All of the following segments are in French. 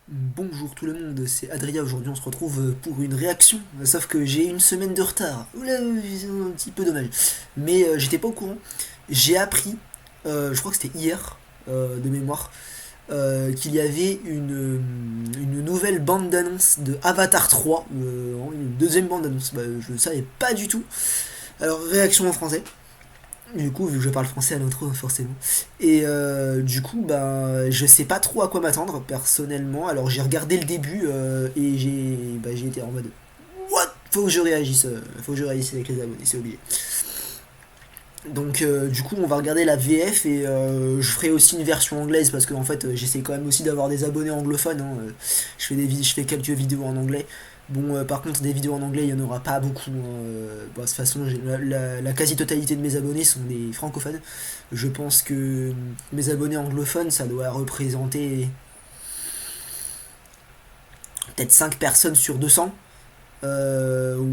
Bonjour tout le monde, c'est Adrien. Aujourd'hui on se retrouve pour une réaction, sauf que j'ai une semaine de retard. Oula, c'est un petit peu dommage. Mais j'étais pas au courant. J'ai appris, je crois que c'était hier, de mémoire, qu'il y avait une nouvelle bande d'annonce de Avatar 3, une deuxième bande d'annonce. Bah, je ne savais pas du tout. Alors réaction en français. Du coup, vu que je parle français à l'intro, forcément. Et du coup, bah, je sais pas trop à quoi m'attendre, personnellement. Alors, j'ai regardé le début et j'ai été en mode What? Faut que je réagisse. Faut que je réagisse avec les abonnés, c'est obligé. Donc, du coup, on va regarder la VF et je ferai aussi une version anglaise parce que, en fait, j'essaie quand même aussi d'avoir des abonnés anglophones. Hein. Je fais quelques vidéos en anglais. Bon, par contre, des vidéos en anglais, il n'y en aura pas beaucoup. Hein. Bon, de toute façon, la quasi-totalité de mes abonnés sont des francophones. Je pense que mes abonnés anglophones, ça doit représenter peut-être 5 personnes sur 200, ou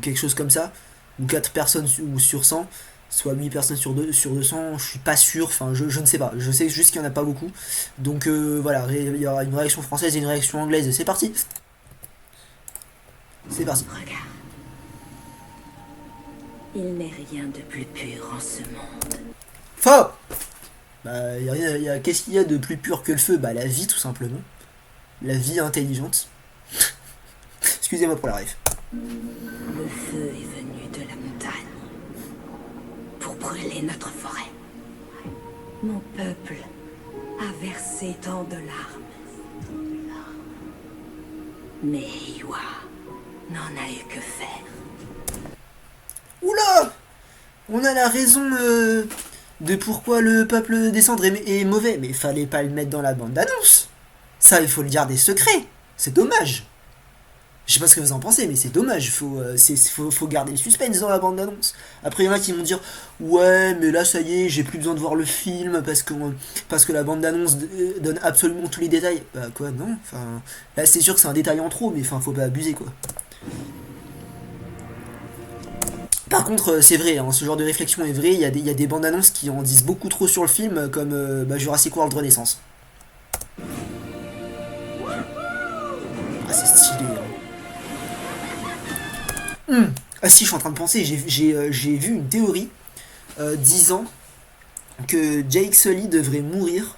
quelque chose comme ça, ou 4 personnes sur 100, soit 8 personnes sur 200, je suis pas sûr, enfin je ne sais pas, je sais juste qu'il n'y en a pas beaucoup. Donc voilà, il y aura une réaction française et une réaction anglaise, c'est parti. C'est parti. Regarde. Il n'est rien de plus pur en ce monde. Faux. Bah, qu'est-ce qu'il y a de plus pur que le feu? Bah, la vie, tout simplement. La vie intelligente. Excusez-moi pour la ref. Le feu est venu de la montagne pour brûler notre forêt. Mon peuple a versé tant de larmes. Mais Iwa n'en a eu que faire. Oula. On a la raison de pourquoi le peuple des cendres est mauvais. Mais fallait pas le mettre dans la bande d'annonce. Ça, il faut le garder secret. C'est dommage. Je sais pas ce que vous en pensez, mais c'est dommage. Faut garder le suspense dans la bande d'annonce. Après, il y en a qui vont dire ouais, mais là, ça y est, j'ai plus besoin de voir le film parce que la bande d'annonce donne absolument tous les détails. Bah, quoi, non. Enfin, là, c'est sûr que c'est un détail en trop, mais enfin, faut pas abuser, quoi. Par contre, c'est vrai, hein, ce genre de réflexion est vrai. Il y a des bandes annonces qui en disent beaucoup trop sur le film, comme Jurassic World Renaissance. Ah, c'est stylé. Hein. Ah si, je suis en train de penser, j'ai vu une théorie disant que Jake Sully devrait mourir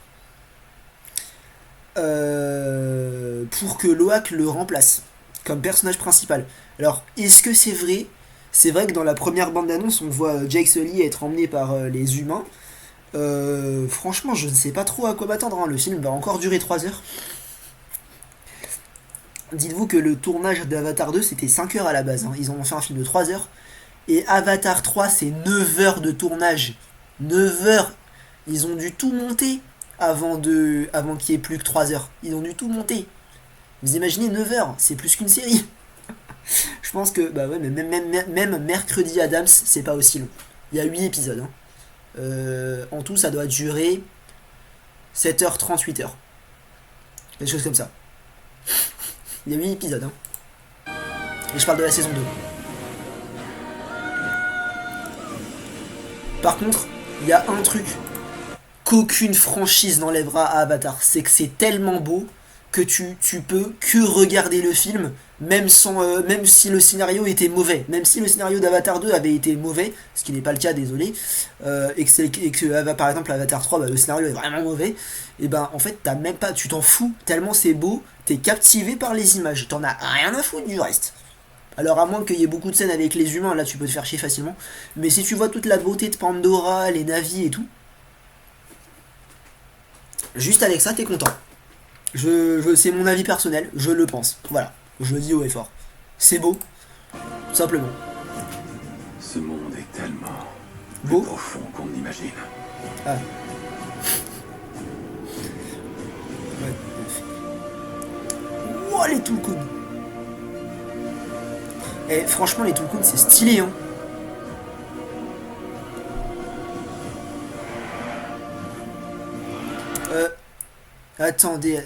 pour que Loak le remplace comme personnage principal. Alors, est-ce que c'est vrai? C'est vrai que dans la première bande d'annonce, on voit Jake Sully être emmené par les humains. Franchement, je ne sais pas trop à quoi m'attendre. Hein. Le film va encore durer 3 heures. Dites-vous que le tournage d'Avatar 2 c'était 5 heures à la base. Hein. Ils ont fait un film de 3 heures. Et Avatar 3 c'est 9 heures de tournage. 9 heures. Ils ont dû tout monter avant qu'il y ait plus que 3 heures. Ils ont dû tout monter. Vous imaginez 9 heures, c'est plus qu'une série. Je pense que bah ouais, mais même Mercredi Adams, c'est pas aussi long. Il y a 8 épisodes. Hein. En tout, ça doit durer 7h30, 8 heures. Quelque chose comme ça. Il y a 8 épisodes. Hein. Et je parle de la saison 2. Par contre, il y a un truc qu'aucune franchise n'enlèvera à Avatar. C'est que c'est tellement beau que tu peux que regarder le film, même si le scénario était mauvais. Même si le scénario d'Avatar 2 avait été mauvais, ce qui n'est pas le cas, désolé, et que par exemple Avatar 3, bah, le scénario est vraiment mauvais, et ben en fait t'as même pas, tu t'en fous, tellement c'est beau, t'es captivé par les images, t'en as rien à foutre du reste. Alors à moins qu'il y ait beaucoup de scènes avec les humains, là tu peux te faire chier facilement, mais si tu vois toute la beauté de Pandora, les navis et tout, juste avec ça t'es content. C'est mon avis personnel, je le pense. Voilà, je le dis haut et fort. C'est beau, tout simplement. Ce monde est tellement plus Beau. profond qu'on n'imagine. Ah. Ouais. Wow, les Tulkun. Eh, franchement, les Tulkun, c'est stylé, hein. Attendez.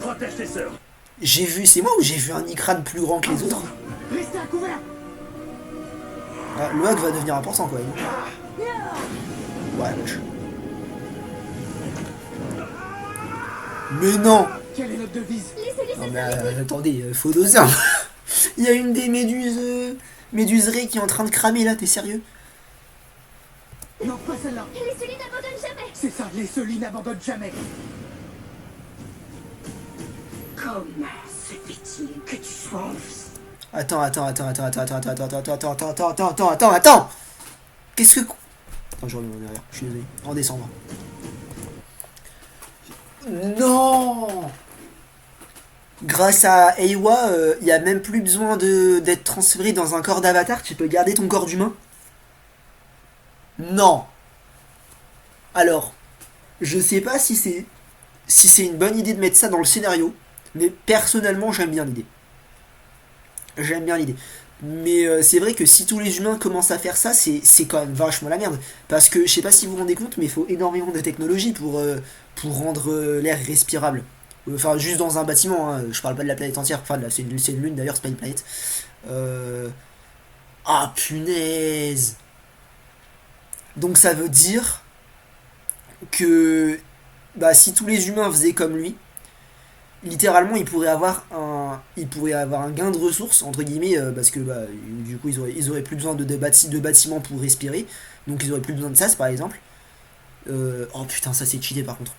Protège tes sœurs. J'ai vu, c'est moi ou j'ai vu un Ikran plus grand que les autres? Restez à couvert. Ah, le hack va devenir important quand même. Ouais, wesh. Mais non. Quelle est notre devise? Non mais attendez, faut doser. Il y a une des méduseries qui est en train de cramer là, t'es sérieux? Non, pas celle-là. Les Sully n'abandonnent jamais. C'est ça, les Sully n'abandonnent jamais. Comment se fait-il que tu sois en vie? Attends. Qu'est-ce que... Attends, je reviens en arrière, je suis désolé. En décembre. Non. Grâce à Eywa, il n'y a même plus besoin d'être transféré dans un corps d'avatar, tu peux garder ton corps d'humain. Non. Alors, je sais pas si c'est une bonne idée de mettre ça dans le scénario, mais personnellement j'aime bien l'idée. Mais c'est vrai que si tous les humains commencent à faire ça, c'est quand même vachement la merde. Parce que je sais pas si vous vous rendez compte, mais il faut énormément de technologie pour rendre l'air respirable. Enfin, juste dans un bâtiment, hein. Je parle pas de la planète entière. Enfin, c'est une lune d'ailleurs, c'est pas une planète. Ah punaise! Donc ça veut dire que bah, si tous les humains faisaient comme lui, littéralement il pourrait avoir un gain de ressources entre guillemets parce que bah, du coup ils auraient plus besoin de bâtiments pour respirer, donc ils auraient plus besoin de sas par exemple. Oh putain, ça c'est cheaté par contre,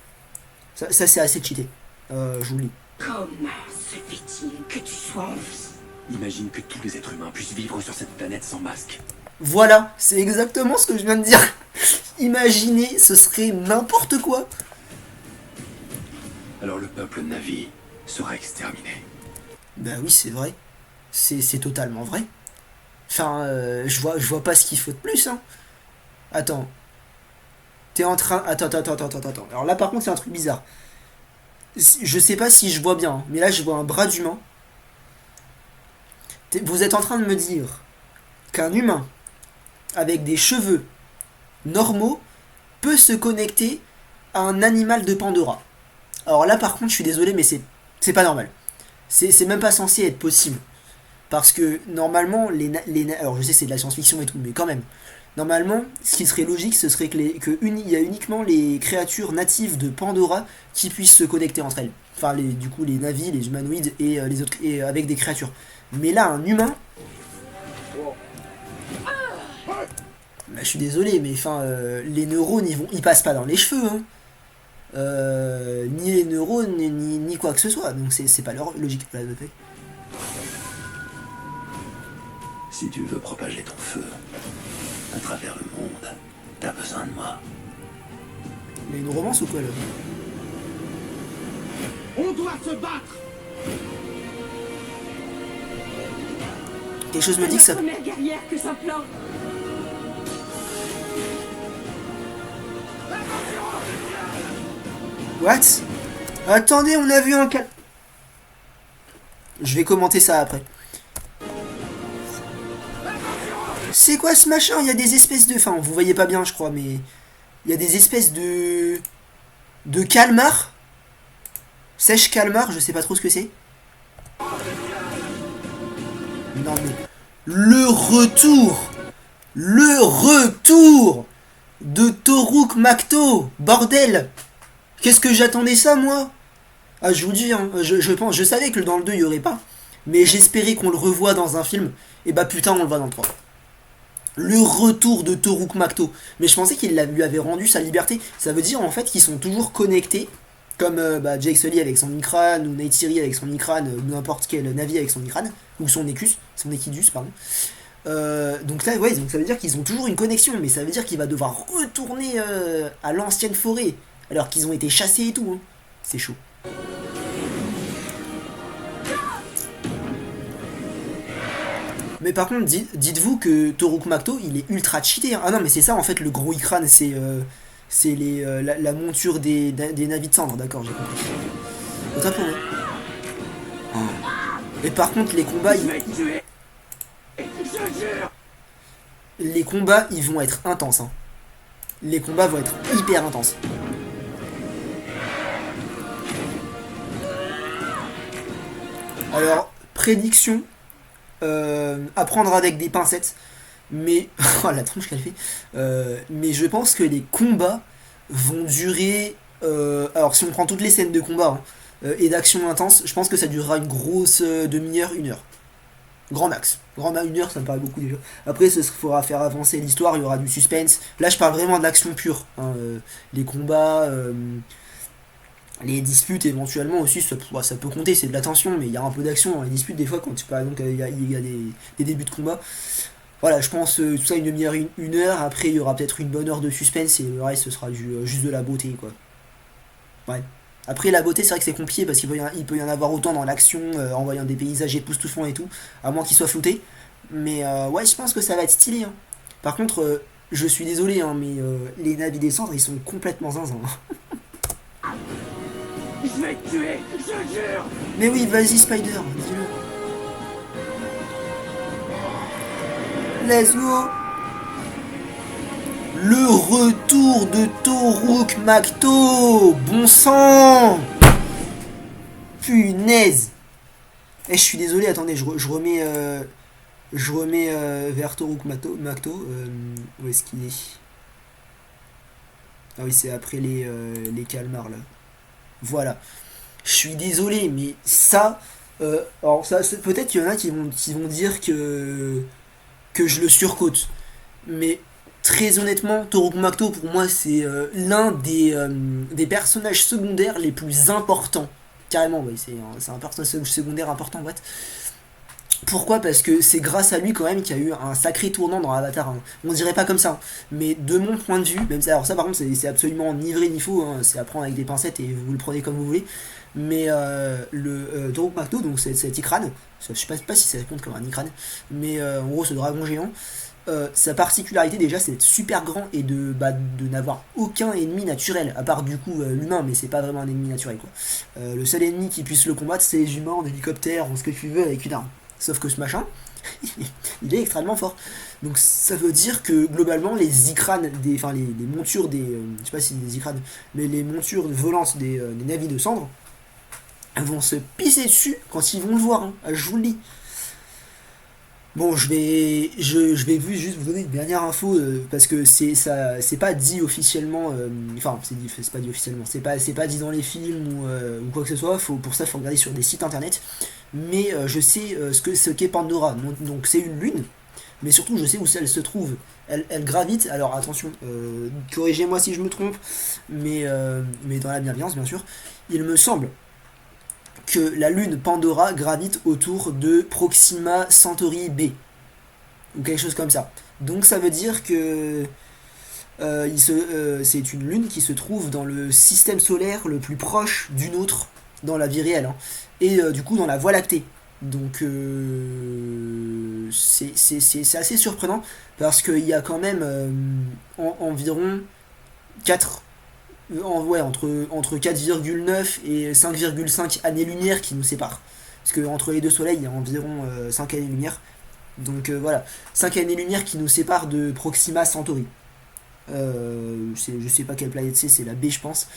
ça c'est assez cheaté. Je vous lis. Comment se fait-il que tu sois en vie? Imagine que tous les êtres humains puissent vivre sur cette planète sans masque. Voilà, c'est exactement ce que je viens de dire. Imaginez, ce serait n'importe quoi. Alors le peuple Na'vi sera exterminé. Bah oui, c'est vrai. C'est totalement vrai. Enfin, je vois pas ce qu'il faut de plus, hein. Attends. T'es en train... Attends. Alors là, par contre, c'est un truc bizarre. Je sais pas si je vois bien, hein, mais là, je vois un bras d'humain. Vous êtes en train de me dire qu'un humain avec des cheveux normaux peut se connecter à un animal de Pandora. Alors là, par contre, je suis désolé, mais c'est pas normal. C'est même pas censé être possible. Parce que normalement, alors je sais c'est de la science-fiction et tout, mais quand même. Normalement, ce qui serait logique, ce serait qu'il y a uniquement les créatures natives de Pandora qui puissent se connecter entre elles. Enfin, du coup, les Na'vi, les humanoïdes et les autres, et avec des créatures. Mais là, un humain... Bah, je suis désolé, mais enfin, les neurones, ils passent pas dans les cheveux, hein. Ni les neurones, ni quoi que ce soit. Donc c'est pas leur logique. Là, de fait. Si tu veux propager ton feu à travers le monde, t'as besoin de moi. Mais une romance ou quoi là? On doit se battre. Quelque chose me dit que ça... C'est la première guerrière que j'implore. What? Attendez, on a vu un cal... Je vais commenter ça après. C'est quoi ce machin? Il y a des espèces de... Enfin, vous voyez pas bien, je crois, mais... Il y a des espèces de... De calmars. Sèche calmar, je sais pas trop ce que c'est. Non mais... Le retour de Toruk Makto. Bordel. Qu'est-ce que j'attendais ça, moi? Ah, je vous dis, hein, je savais que dans le 2, il y aurait pas. Mais j'espérais qu'on le revoie dans un film. Et bah putain, on le voit dans le 3. Le retour de Toruk Makto. Mais je pensais qu'il lui avait rendu sa liberté. Ça veut dire en fait qu'ils sont toujours connectés. Comme Jake Sully avec son Ikran, ou Neytiri avec son Ikran, ou n'importe quel Na'vi avec son Ikran. Ou son Ekidus, pardon. Donc là, ouais, donc ça veut dire qu'ils ont toujours une connexion. Mais ça veut dire qu'il va devoir retourner à l'ancienne forêt. Alors qu'ils ont été chassés et tout. Hein. C'est chaud. Mais par contre, dites-vous que Toruk Makto, il est ultra cheaté. Hein. Ah non, mais c'est ça en fait, le gros Ikran, c'est la monture des Na'vi de cendre, d'accord, j'ai compris. Autant pour moi. Et par contre, les combats, ils vont être intenses. Hein. Les combats vont être hyper intenses. Alors, prédiction, à prendre avec des pincettes, mais... oh la tronche qu'elle fait. Mais je pense que les combats vont durer... alors si on prend toutes les scènes de combat, hein, et d'action intense, je pense que ça durera une grosse demi-heure, 1 heure. Grand max. Grand max, 1 heure, ça me paraît beaucoup déjà. Après, il faudra faire avancer l'histoire, il y aura du suspense. Là, je parle vraiment de l'action pure, hein, les combats, les disputes éventuellement aussi, ça peut compter, c'est de la tension, mais il y a un peu d'action dans les disputes des fois, quand tu par exemple, il y a des débuts de combat. Voilà, je pense tout ça une demi-heure, 1 heure. Après, il y aura peut-être une bonne heure de suspense et le reste, ce sera juste de la beauté, quoi. Ouais. Après, la beauté, c'est vrai que c'est compliqué parce il peut y en avoir autant dans l'action, en voyant des paysages époustouflants et tout, à moins qu'ils soient floutés. Mais ouais, je pense que ça va être stylé, hein. Par contre, je suis désolé, hein, mais les navis des cendres, ils sont complètement zinzin, hein. Je vais te tuer, je jure. Mais oui, vas-y, Spider, dis-le. Let's go. Le retour de Toruk Makto. Bon sang. Punaise. Eh, je suis désolé, attendez, je remets vers Toruk Makto. Où est-ce qu'il est? Ah oui, c'est après les calmars, là. Voilà. Je suis désolé, mais ça... alors, ça peut-être qu'il y en a qui vont dire que je le surcote. Mais très honnêtement, Toroku Makto, pour moi, c'est l'un des personnages secondaires les plus importants. Carrément, oui, c'est un personnage secondaire important, ouais. Pourquoi? Parce que c'est grâce à lui quand même qu'il y a eu un sacré tournant dans Avatar, hein. On dirait pas comme ça, mais de mon point de vue, même ça, alors ça par contre c'est absolument ni vrai ni faux, hein. C'est à prendre avec des pincettes et vous le prenez comme vous voulez. Mais le Toroku Makto, donc cet Ikran, je sais pas si ça compte comme un Ikran, mais en gros ce dragon géant, sa particularité déjà c'est d'être super grand et de n'avoir aucun ennemi naturel, à part du coup l'humain, mais c'est pas vraiment un ennemi naturel, quoi. Le seul ennemi qui puisse le combattre c'est les humains en hélicoptère, en ce que tu veux, avec une arme. Sauf que ce machin, il est extrêmement fort. Donc ça veut dire que globalement les ikranes, enfin les montures des, je sais pas si des ikranes, mais les montures volantes des navis de cendres vont se pisser dessus quand ils vont le voir, hein. Je vous le dis. Bon, je vais juste vous donner une dernière info, parce que c'est pas dit officiellement, enfin c'est pas dit officiellement, c'est pas dit dans les films ou quoi que ce soit. Pour ça, faut regarder sur des sites internet. Mais je sais ce qu'est Pandora. Donc c'est une lune, mais surtout je sais où elle se trouve. Elle gravite. Alors attention, corrigez-moi si je me trompe, mais dans la bienveillance bien sûr. Il me semble que la lune Pandora gravite autour de Proxima Centauri B, ou quelque chose comme ça. Donc ça veut dire que c'est une lune qui se trouve dans le système solaire le plus proche du nôtre dans la vie réelle, hein. Et du coup dans la Voie lactée. Donc c'est assez surprenant parce qu'il y a quand même environ 4 ouais, entre 4,9 et 5,5 années-lumière qui nous séparent. Parce que entre les deux soleils, il y a environ 5 années-lumière. Donc voilà, 5 années-lumière qui nous séparent de Proxima Centauri. Je sais pas quelle planète c'est la B je pense.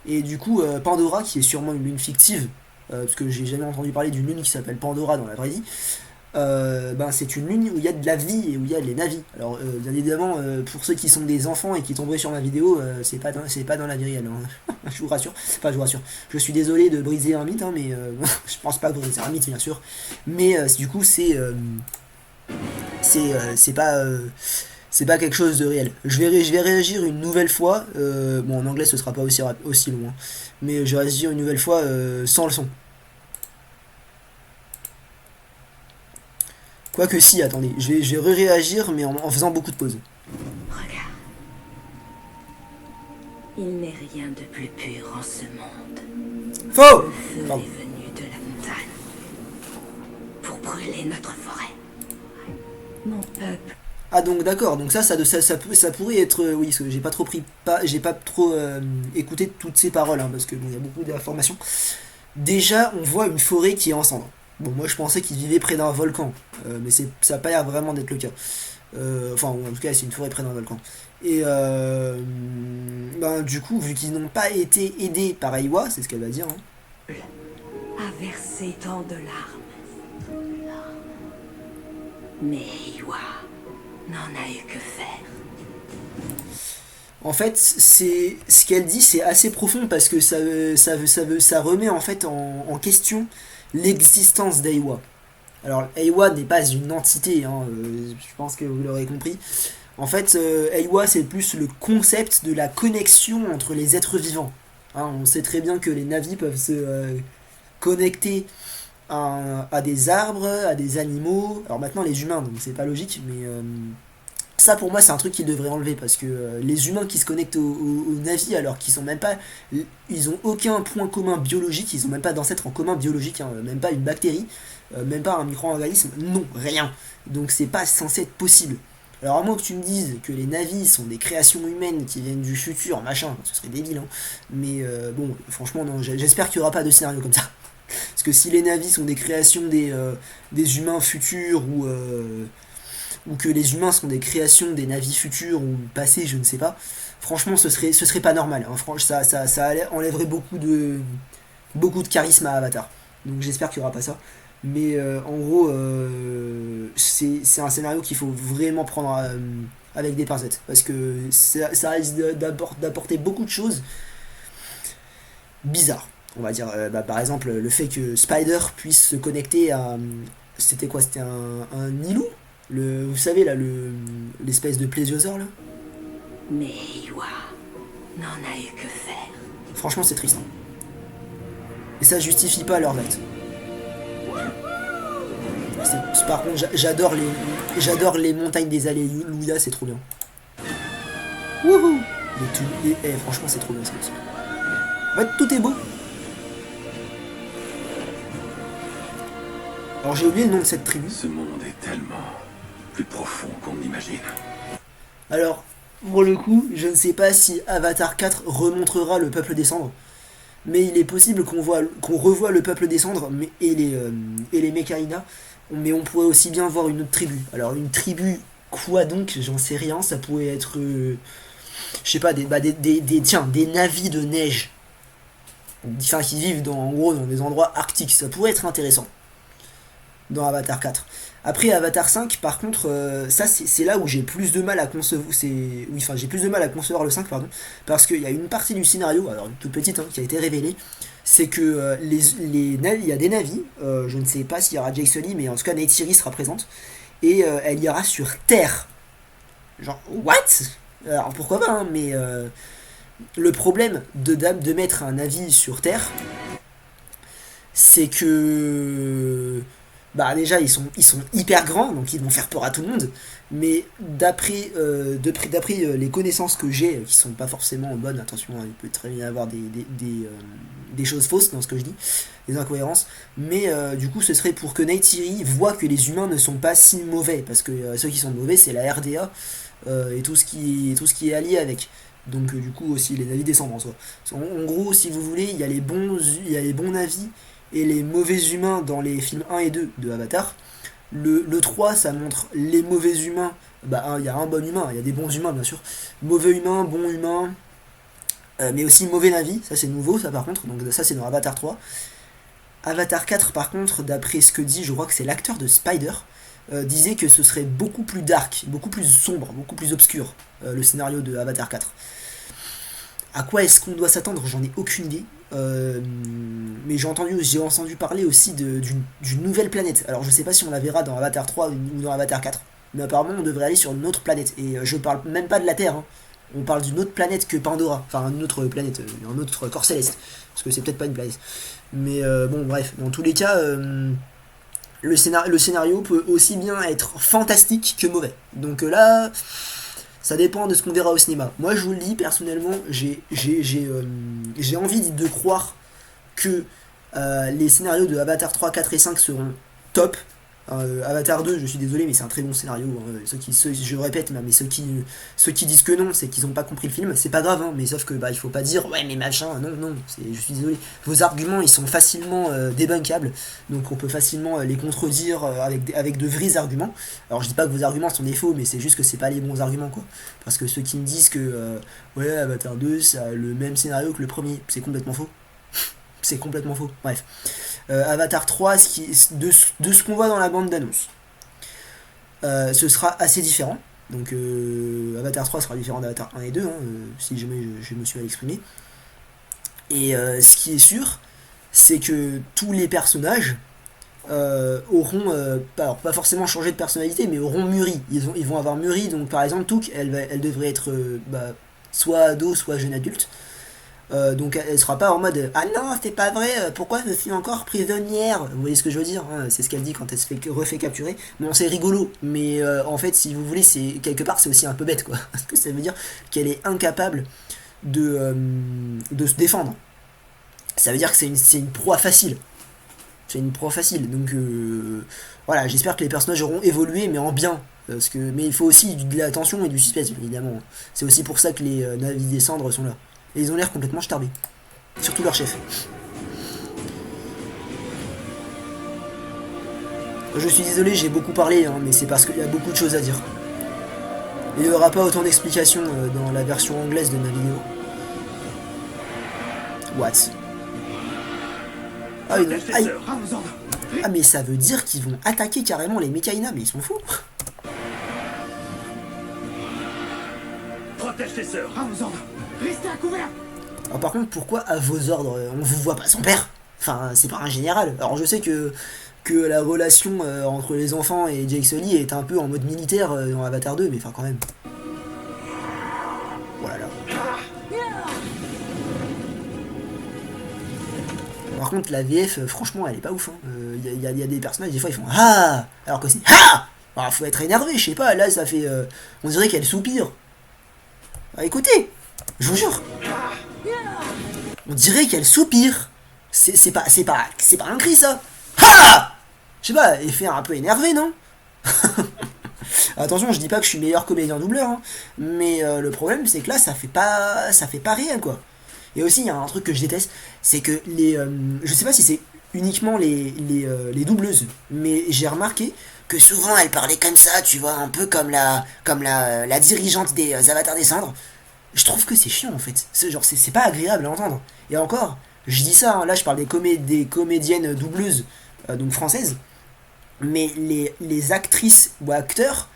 Et du coup, Pandora, qui est sûrement une lune fictive, parce que j'ai jamais entendu parler d'une lune qui s'appelle Pandora dans la vraie vie, c'est une lune où il y a de la vie et où il y a les navis. Alors bien évidemment, pour ceux qui sont des enfants et qui tomberaient sur ma vidéo, c'est pas dans la vie réelle, hein. Je vous rassure. Enfin, je vous rassure. Je suis désolé de briser un mythe, hein, mais je pense pas briser un mythe bien sûr. Mais du coup c'est pas quelque chose de réel. Je vais réagir une nouvelle fois. Bon, en anglais ce sera pas aussi long, hein, mais je vais réagir une nouvelle fois sans le son. Quoique si, attendez, je vais réagir mais en faisant beaucoup de pauses. Regarde. Il n'est rien de plus pur en ce monde. Faux. Le feu Pardon. est venu de la montagne pour brûler notre forêt. Mon peuple. Ah donc d'accord, donc ça pourrait être oui, parce que j'ai pas trop écouté toutes ces paroles, hein, parce que bon, il y a beaucoup d'informations. Déjà, on voit une forêt qui est en cendres. Bon, moi je pensais qu'ils vivaient près d'un volcan, mais ça a pas l'air vraiment d'être le cas. Enfin, en tout cas, c'est une forêt près d'un volcan. Et du coup, vu qu'ils n'ont pas été aidés par Aiwa, c'est ce qu'elle va dire, hein. A versé tant de larmes. Mais Iwa n'en a eu que faire. En fait, c'est ce qu'elle dit, c'est assez profond parce que ça remet en fait en question l'existence d'Aiwa. Alors, Aiwa n'est pas une entité, hein, je pense que vous l'aurez compris. En fait, Aiwa, c'est plus le concept de la connexion entre les êtres vivants. Hein, on sait très bien que les Na'vi peuvent se connecter à des arbres, à des animaux. Alors maintenant, les humains, donc c'est pas logique, mais ça pour moi, c'est un truc qu'ils devraient enlever parce que les humains qui se connectent aux Na'vi alors qu'ils sont même pas. Ils ont aucun point commun biologique, ils ont même pas d'ancêtre en commun biologique, hein, même pas une bactérie, même pas un micro-organisme, non, rien. Donc c'est pas censé être possible. Alors à moins que tu me dises que les Na'vi sont des créations humaines qui viennent du futur, machin, ce serait débile, hein. Mais bon, franchement, non, j'espère qu'il n'y aura pas de scénario comme ça. Parce que si les Na'vi sont des créations des humains futurs ou que les humains sont des créations des Na'vi futurs ou passés, je ne sais pas, franchement, ce serait pas normal. Hein. Ça enlèverait beaucoup de charisme à Avatar. Donc j'espère qu'il n'y aura pas ça. Mais en gros, c'est un scénario qu'il faut vraiment prendre avec des pincettes. Parce que ça risque d'apporter beaucoup de choses bizarres. On va dire, par exemple, le fait que Spider puisse se connecter à. C'était quoi? C'était un Nilou, vous savez, là, l'espèce de plésiosaure, là. Mais Aiwa n'en a eu que faire. Franchement, c'est triste. Hein. Et ça justifie pas leurs actes. Par contre, j'adore les montagnes des Alléluia, c'est trop bien. Wouhou! Franchement, c'est trop bien ça aussi. En fait, tout est beau. Alors j'ai oublié le nom de cette tribu. Ce monde est tellement plus profond qu'on n'imagine. Alors, pour le coup, je ne sais pas si Avatar 4 remontrera le peuple des cendres. Mais il est possible qu'on revoie le peuple des cendres et les Mechaïna. Mais on pourrait aussi bien voir une autre tribu. Alors une tribu, quoi donc? J'en sais rien. Ça pourrait être... je sais pas, des Na'vi de neige. Enfin, qui vivent en gros dans des endroits arctiques. Ça pourrait être intéressant. Dans Avatar 4. Après Avatar 5, par contre, ça c'est là où j'ai plus de mal à concevoir. J'ai plus de mal à concevoir le 5, pardon. Parce qu'il y a une partie du scénario, alors une toute petite, hein, qui a été révélée. C'est que il y a des Na'vi, je ne sais pas s'il y aura Jake Sully, mais en tout cas Neytiri sera présente. Et elle ira sur Terre. Genre, what? Alors pourquoi pas, hein, mais le problème de mettre un Na'vi sur Terre, c'est que déjà ils sont hyper grands, donc ils vont faire peur à tout le monde. Mais d'après les connaissances que j'ai, qui sont pas forcément bonnes, attention, il peut très bien y avoir des choses fausses dans ce que je dis, des incohérences. Mais du coup, ce serait pour que Neytiri voit que les humains ne sont pas si mauvais, parce que ceux qui sont mauvais, c'est la RDA et tout ce qui est allié avec. Donc du coup aussi les Na'vi descendants en soi. En gros, si vous voulez, il y a les bons Na'vi et les mauvais humains dans les films 1 et 2 de Avatar. Le 3, ça montre les mauvais humains. Il y a un bon humain, il y a des bons humains bien sûr. Mauvais humains, bons humains, mais aussi mauvais Na'vi, ça c'est nouveau ça par contre, donc ça c'est dans Avatar 3. Avatar 4 par contre, d'après ce que dit, je crois que c'est l'acteur de Spider, disait que ce serait beaucoup plus dark, beaucoup plus sombre, beaucoup plus obscur, le scénario de Avatar 4. À quoi est-ce qu'on doit s'attendre? J'en ai aucune idée. Mais j'ai entendu parler aussi d'une nouvelle planète. Alors je sais pas si on la verra dans Avatar 3 ou dans Avatar 4. Mais apparemment on devrait aller sur une autre planète. Et je parle même pas de la Terre. Hein. On parle d'une autre planète que Pandora. Enfin une autre planète, un autre corps céleste. Parce que c'est peut-être pas une planète. Mais bon bref, dans tous les cas, le scénario peut aussi bien être fantastique que mauvais. Donc là... Ça dépend de ce qu'on verra au cinéma. Moi, je vous le dis, personnellement, j'ai envie de croire que les scénarios de Avatar 3, 4 et 5 seront top. Avatar 2, je suis désolé, mais c'est un très bon scénario. Hein. Je répète, mais ceux qui disent que non, c'est qu'ils n'ont pas compris le film. C'est pas grave, hein, mais sauf que il faut pas dire ouais, mais machin, non, je suis désolé. Vos arguments, ils sont facilement débunkables, donc on peut facilement les contredire avec de vrais arguments. Alors je dis pas que vos arguments sont des faux, mais c'est juste que c'est pas les bons arguments, quoi. Parce que ceux qui me disent que ouais, Avatar 2, ça a le même scénario que le premier, c'est complètement faux. C'est complètement faux. Bref. Avatar 3, de ce qu'on voit dans la bande d'annonce, ce sera assez différent. Donc Avatar 3 sera différent d'Avatar 1 et 2, hein, si jamais je me suis mal exprimé. Et ce qui est sûr, c'est que tous les personnages auront, pas forcément changé de personnalité, mais auront mûri. Ils vont avoir mûri. Donc par exemple, Took, elle devrait être soit ado, soit jeune adulte. Donc elle sera pas en mode ah non c'est pas vrai, pourquoi je suis encore prisonnière, vous voyez ce que je veux dire, hein, c'est ce qu'elle dit quand elle se refait capturer. Bon c'est rigolo, mais en fait si vous voulez c'est quelque part c'est aussi un peu bête quoi, parce que ça veut dire qu'elle est incapable de se défendre. Ça veut dire que c'est une proie facile, c'est une proie facile. Donc voilà, j'espère que les personnages auront évolué mais en bien. Mais il faut aussi de l'attention et du suspense évidemment, c'est aussi pour ça que les navis des cendres sont là. Et ils ont l'air complètement starbés. Surtout leur chef. Je suis désolé, j'ai beaucoup parlé, hein, mais c'est parce qu'il y a beaucoup de choses à dire. Il n'y aura pas autant d'explications dans la version anglaise de ma vidéo. What? Ah, aïe. Ah mais ça veut dire qu'ils vont attaquer carrément les Mekaina, mais ils sont fous. Protège tes sœurs. À vos ordres. Restez à couvert. Alors par contre, pourquoi à vos ordres on vous voit pas son père? Enfin, c'est pas un général. Alors je sais que la relation entre les enfants et Jake Sully est un peu en mode militaire dans Avatar 2, mais enfin quand même. Voilà. Par contre, la VF, franchement, elle est pas ouf. Il y a des personnages, des fois, ils font ah, alors que c'est ah. Alors, faut être énervé, je sais pas. Là, ça fait, on dirait qu'elle soupire. Ah, écoutez, je vous jure, on dirait qu'elle soupire. C'est pas un cri ça. Ha. Je sais pas, effet un peu énervé, non? Attention, je dis pas que je suis meilleur comédien doubleur, hein, mais le problème c'est que là, ça fait pas réel quoi. Et aussi, il y a un truc que je déteste, c'est que je sais pas si c'est uniquement les doubleuses, mais j'ai remarqué que souvent elles parlaient comme ça, tu vois, un peu comme la dirigeante des Avatars des Cendres. Je trouve que c'est chiant en fait. C'est pas agréable à entendre. Et encore, je dis ça, hein, là je parle des comédiennes doubleuses, donc françaises, mais les actrices ou acteurs,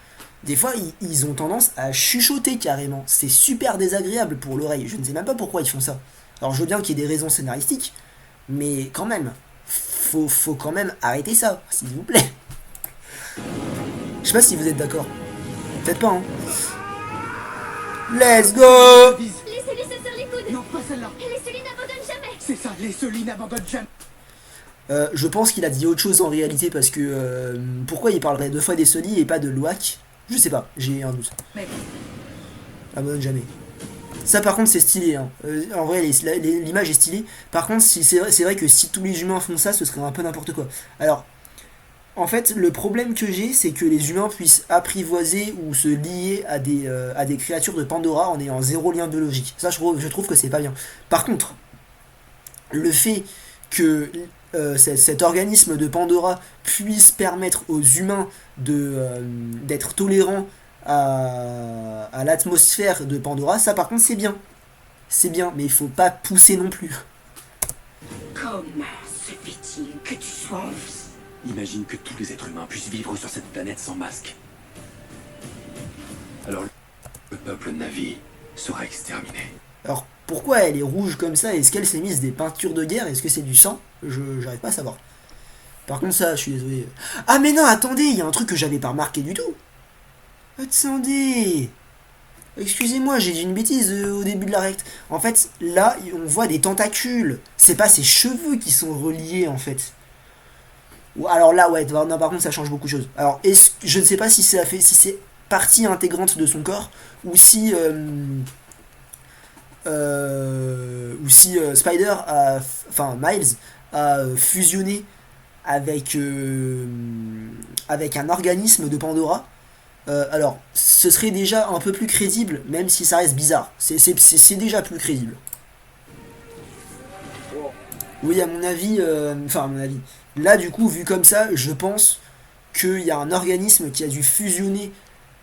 des fois ils ont tendance à chuchoter carrément. C'est super désagréable pour l'oreille. Je ne sais même pas pourquoi ils font ça. Alors je veux bien qu'il y ait des raisons scénaristiques, mais quand même, faut quand même arrêter ça, s'il vous plaît. Je sais pas si vous êtes d'accord. Peut-être pas, hein. Let's go! Laissez-les se serrer les coudes. Non, pas celle-là. Et les Sully n'abandonnent jamais. C'est ça, les Sully n'abandonnent jamais. Je pense qu'il a dit autre chose en réalité parce que pourquoi il parlerait deux fois des Sully et pas de Luak? Je sais pas, j'ai un doute. Abandonne jamais. Ça par contre c'est stylé, hein. En vrai l'image est stylée. Par contre c'est vrai que si tous les humains font ça, ce serait un peu n'importe quoi. Alors en fait le problème que j'ai c'est que les humains puissent apprivoiser ou se lier à des créatures de Pandora en ayant zéro lien biologique. Ça je trouve que c'est pas bien. Par contre le fait que cet organisme de Pandora puisse permettre aux humains d'être tolérants à l'atmosphère de Pandora, ça par contre c'est bien. C'est bien, mais il faut pas pousser non plus. Comment se fait-il que tu sois en vie? Imagine que tous les êtres humains puissent vivre sur cette planète sans masque. Alors le peuple Navi sera exterminé. Alors pourquoi elle est rouge comme ça? Est-ce qu'elle s'est mise des peintures de guerre? Est-ce que c'est du sang? J'arrive pas à savoir. Par contre ça, je suis désolé. Ah mais non, attendez, il y a un truc que j'avais pas remarqué du tout. Attendez. Excusez-moi, j'ai dit une bêtise au début de la recte. En fait, là, on voit des tentacules. C'est pas ses cheveux qui sont reliés, en fait. Alors là, ouais, non, par contre, ça change beaucoup de choses. Alors, je ne sais pas si c'est partie intégrante de son corps, ou si Spider Miles a fusionné avec un organisme de Pandora. Alors, ce serait déjà un peu plus crédible, même si ça reste bizarre. C'est déjà plus crédible. Oui, à mon avis, là, du coup, vu comme ça, je pense qu'il y a un organisme qui a dû fusionner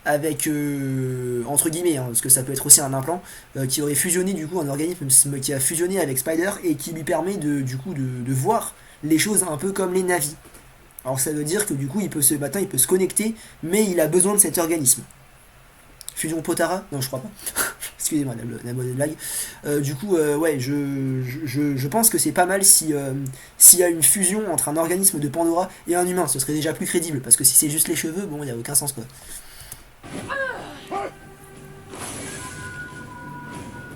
avec, entre guillemets, hein, parce que ça peut être aussi un implant, qui aurait fusionné, du coup, un organisme qui a fusionné avec Spider et qui lui permet, de voir les choses un peu comme les Navi. Alors ça veut dire que du coup il peut se connecter, mais il a besoin de cet organisme. Fusion Potara? Non, je crois pas. Excusez-moi la mauvaise blague. Du coup, ouais, je pense que c'est pas mal si s'il y a une fusion entre un organisme de Pandora et un humain. Ce serait déjà plus crédible. Parce que si c'est juste les cheveux, bon, il n'y a aucun sens quoi.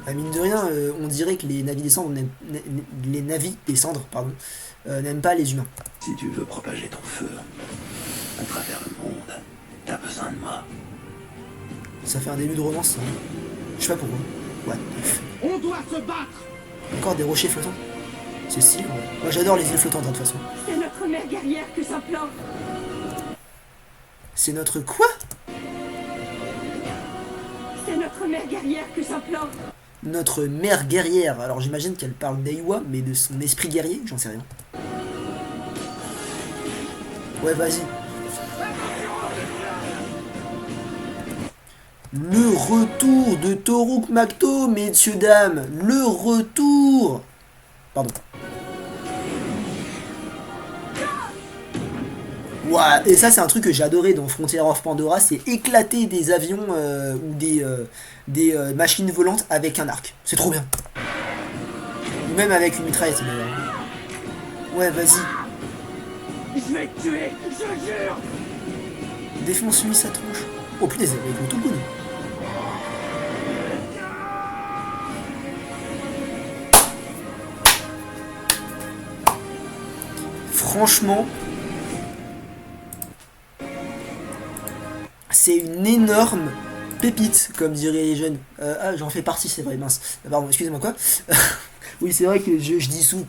Mine de rien, on dirait que les navis des cendres, pardon, n'aiment pas les humains. Si tu veux propager ton feu à travers le monde, t'as besoin de moi. Ça fait un début de romance, ça. Je sais pas pourquoi. Ouais. On doit se battre. Encore des rochers flottants. C'est stylé, ouais. Moi j'adore les îles flottantes, de toute façon. C'est notre mère guerrière que s'implore. C'est notre quoi? C'est notre mère guerrière que s'implore. Notre mère guerrière. Alors j'imagine qu'elle parle d'Aiwa, mais de son esprit guerrier, j'en sais rien. Ouais, vas-y. Le retour de Toruk Makto, messieurs, dames. Le retour. Pardon. Ouais, et ça c'est un truc que j'ai adoré dans Frontier of Pandora, c'est éclater des avions ou des machines volantes avec un arc. C'est trop bien. Ou même avec une mitraillette d'ailleurs. Ouais, vas-y. Je vais te tuer, je jure. Défonce-lui sa tronche. Oh punaise, avec le tout connu. Franchement, c'est une énorme pépite, comme diraient les jeunes. Ah, j'en fais partie, c'est vrai, mince. Pardon, excusez-moi, quoi. Oui, c'est vrai que je dis souvent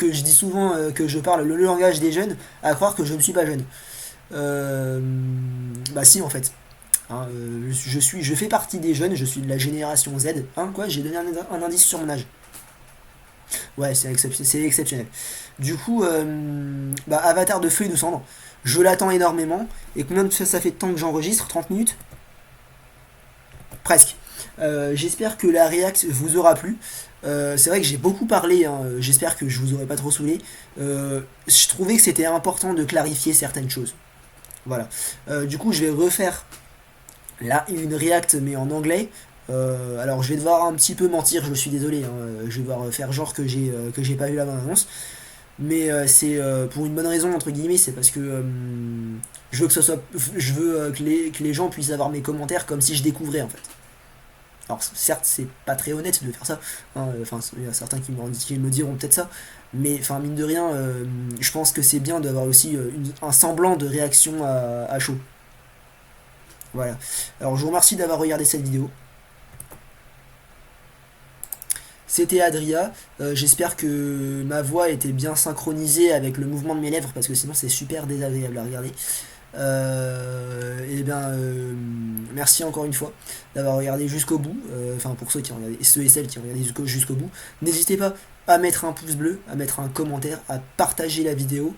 que je parle le langage des jeunes, à croire que je ne suis pas jeune. Bah si, en fait. Hein, je fais partie des jeunes, je suis de la génération Z. Hein, quoi, j'ai donné un indice sur mon âge. Ouais, c'est exceptionnel. Du coup, bah, Avatar de feu et de cendre, je l'attends énormément. Et combien de ça fait de temps que j'enregistre? 30 minutes? Presque. J'espère que la react vous aura plu. C'est vrai que j'ai beaucoup parlé, hein. J'espère que je vous aurai pas trop saoulé. Je trouvais que c'était important de clarifier certaines choses. Voilà. Du coup, je vais refaire là une react, mais en anglais. Alors, je vais devoir un petit peu mentir, je suis désolé. Hein. Je vais devoir faire genre que j'ai pas vu la bande-annonce. Mais c'est pour une bonne raison, entre guillemets, c'est parce que je veux que ce soit, je veux que les gens puissent avoir mes commentaires comme si je découvrais en fait. Alors certes, c'est pas très honnête de faire ça. Hein, enfin, il y a certains qui me diront peut-être ça. Mais enfin, mine de rien, je pense que c'est bien d'avoir aussi un semblant de réaction à chaud. Voilà. Alors je vous remercie d'avoir regardé cette vidéo. C'était Adria, j'espère que ma voix était bien synchronisée avec le mouvement de mes lèvres, parce que sinon c'est super désagréable à regarder. Et bien, merci encore une fois d'avoir regardé jusqu'au bout, enfin pour ceux et celles qui ont regardé jusqu'au bout. N'hésitez pas à mettre un pouce bleu, à mettre un commentaire, à partager la vidéo.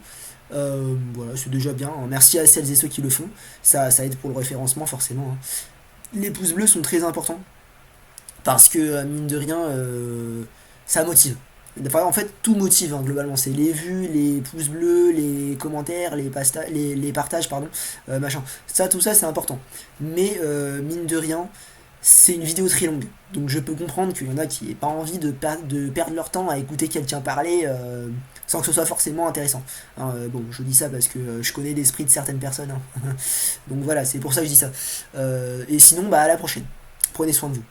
Voilà, c'est déjà bien. Merci à celles et ceux qui le font, ça aide pour le référencement forcément. Hein. Les pouces bleus sont très importants. Parce que, mine de rien, ça motive. Enfin, en fait, tout motive, hein, globalement. C'est les vues, les pouces bleus, les commentaires, les partages, pardon, machin. Tout ça, c'est important. Mais, mine de rien, c'est une vidéo très longue. Donc, je peux comprendre qu'il y en a qui n'aient pas envie de perdre leur temps à écouter quelqu'un parler sans que ce soit forcément intéressant. Hein, bon, je dis ça parce que je connais l'esprit de certaines personnes. Hein. Donc, voilà, c'est pour ça que je dis ça. Et sinon, bah, à la prochaine. Prenez soin de vous.